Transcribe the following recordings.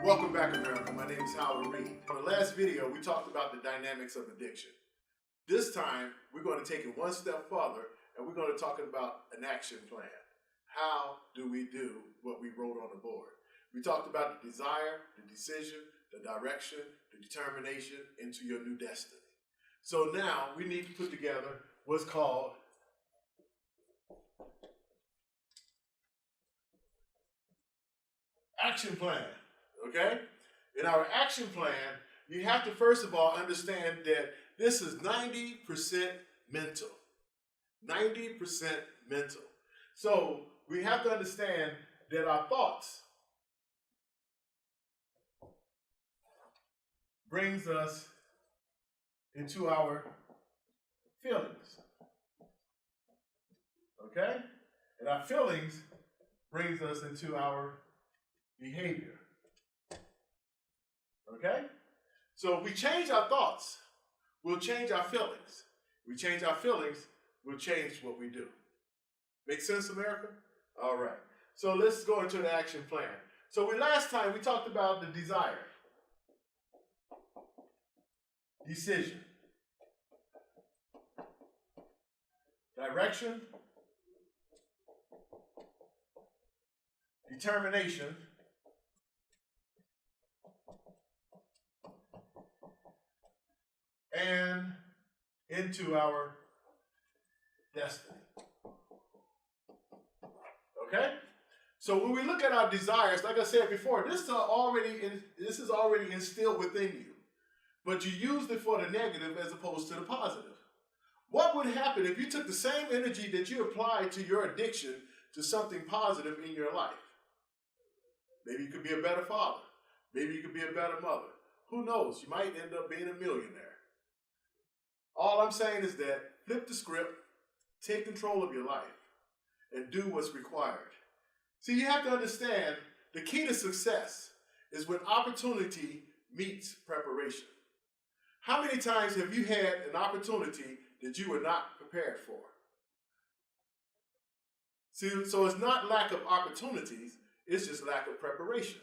Welcome back, America. My name is Howard Reed. In the last video, we talked about the dynamics of addiction. This time, we're going to take it one step further, and we're going to talk about an action plan. How do we do what we wrote on the board? We talked about the desire, the decision, the direction, the determination into your new destiny. So now, we need to put together what's called action plan. Okay? In our action plan, you have to first of all understand that this is 90% mental. 90% mental. So we have to understand that our thoughts brings us into our feelings. Okay? And our feelings brings us into our behavior. Okay? So if we change our thoughts, we'll change our feelings. If we change our feelings, we'll change what we do. Make sense, America? All right. So let's go into the action plan. So last time we talked about the desire, decision, direction, determination, and into our destiny. Okay? So when we look at our desires, like I said before, this is already instilled within you. But you used it for the negative as opposed to the positive. What would happen if you took the same energy that you applied to your addiction to something positive in your life? Maybe you could be a better father. Maybe you could be a better mother. Who knows? You might end up being a millionaire. All I'm saying is that flip the script, take control of your life, and do what's required. See, you have to understand the key to success is when opportunity meets preparation. How many times have you had an opportunity that you were not prepared for? See, so it's not lack of opportunities, it's just lack of preparation.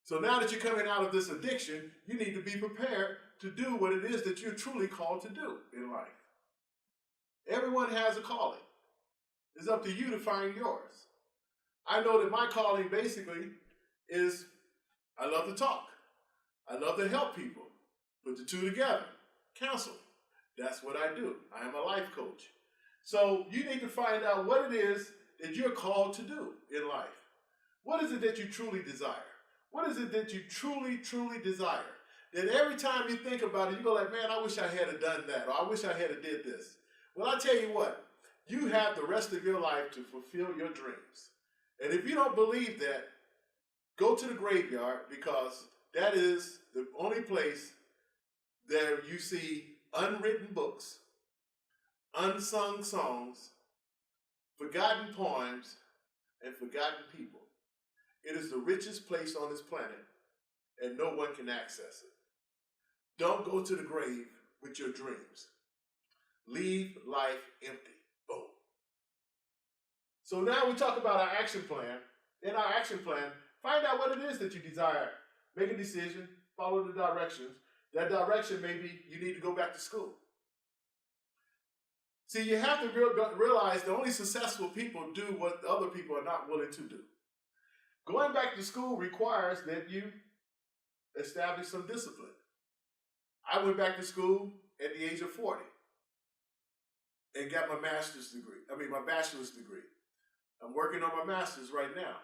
So now that you're coming out of this addiction, you need to be prepared to do what it is that you're truly called to do in life. Everyone has a calling. It's up to you to find yours. I know that my calling basically is I love to talk. I love to help people. Put the two together. Counseling. That's what I do. I am a life coach. So you need to find out what it is that you're called to do in life. What is it that you truly desire? What is it that you truly, truly desire? That every time you think about it, you go like, man, I wish I had done that, or I wish I had did this. Well, I tell you what, you have the rest of your life to fulfill your dreams. And if you don't believe that, go to the graveyard, because that is the only place that you see unwritten books, unsung songs, forgotten poems, and forgotten people. It is the richest place on this planet, and no one can access it. Don't go to the grave with your dreams. Leave life empty. Boom. So now we talk about our action plan. In our action plan, find out what it is that you desire. Make a decision, follow the directions. That direction may be you need to go back to school. See, you have to realize the only successful people do what other people are not willing to do. Going back to school requires that you establish some discipline. I went back to school at the age of 40 and got my bachelor's degree. I'm working on my master's right now.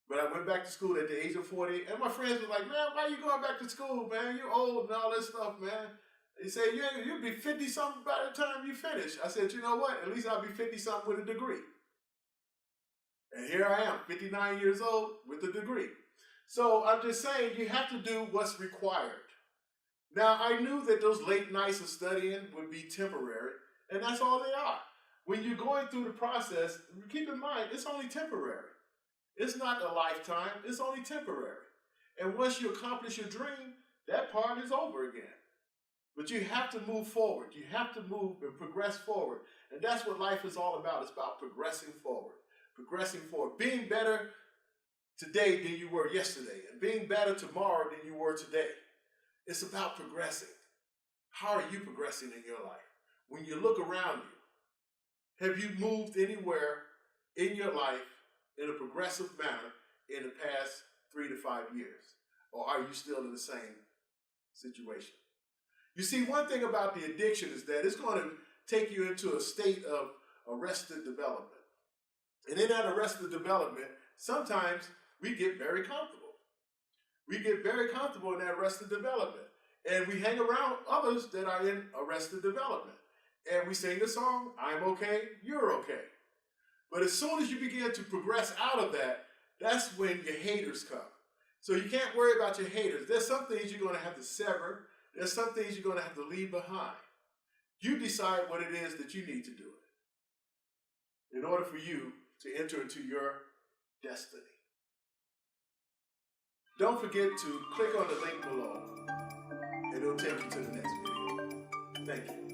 But I went back to school at the age of 40, and my friends were like, man, why are you going back to school, man? You're old and all this stuff, man. They say, you'll be 50-something by the time you finish. I said, you know what? At least I'll be 50-something with a degree. And here I am, 59 years old with a degree. So I'm just saying, you have to do what's required. Now, I knew that those late nights of studying would be temporary, and that's all they are. When you're going through the process, keep in mind, it's only temporary. It's not a lifetime, it's only temporary. And once you accomplish your dream, that part is over again. But you have to move forward. You have to move and progress forward. And that's what life is all about. It's about progressing forward. Progressing forward. Being better today than you were yesterday and being better tomorrow than you were today. It's about progressing. How are you progressing in your life? When you look around you, have you moved anywhere in your life in a progressive manner in the past 3 to 5 years? Or are you still in the same situation? You see, one thing about the addiction is that it's going to take you into a state of arrested development. And in that arrested development, sometimes we get very comfortable. We get very comfortable in that arrested development. And we hang around others that are in arrested development. And we sing the song, I'm okay, you're okay. But as soon as you begin to progress out of that, that's when your haters come. So you can't worry about your haters. There's some things you're going to have to sever. There's some things you're going to have to leave behind. You decide what it is that you need to do it in order for you to enter into your destiny. Don't forget to click on the link below, and it'll take you to the next video. Thank you.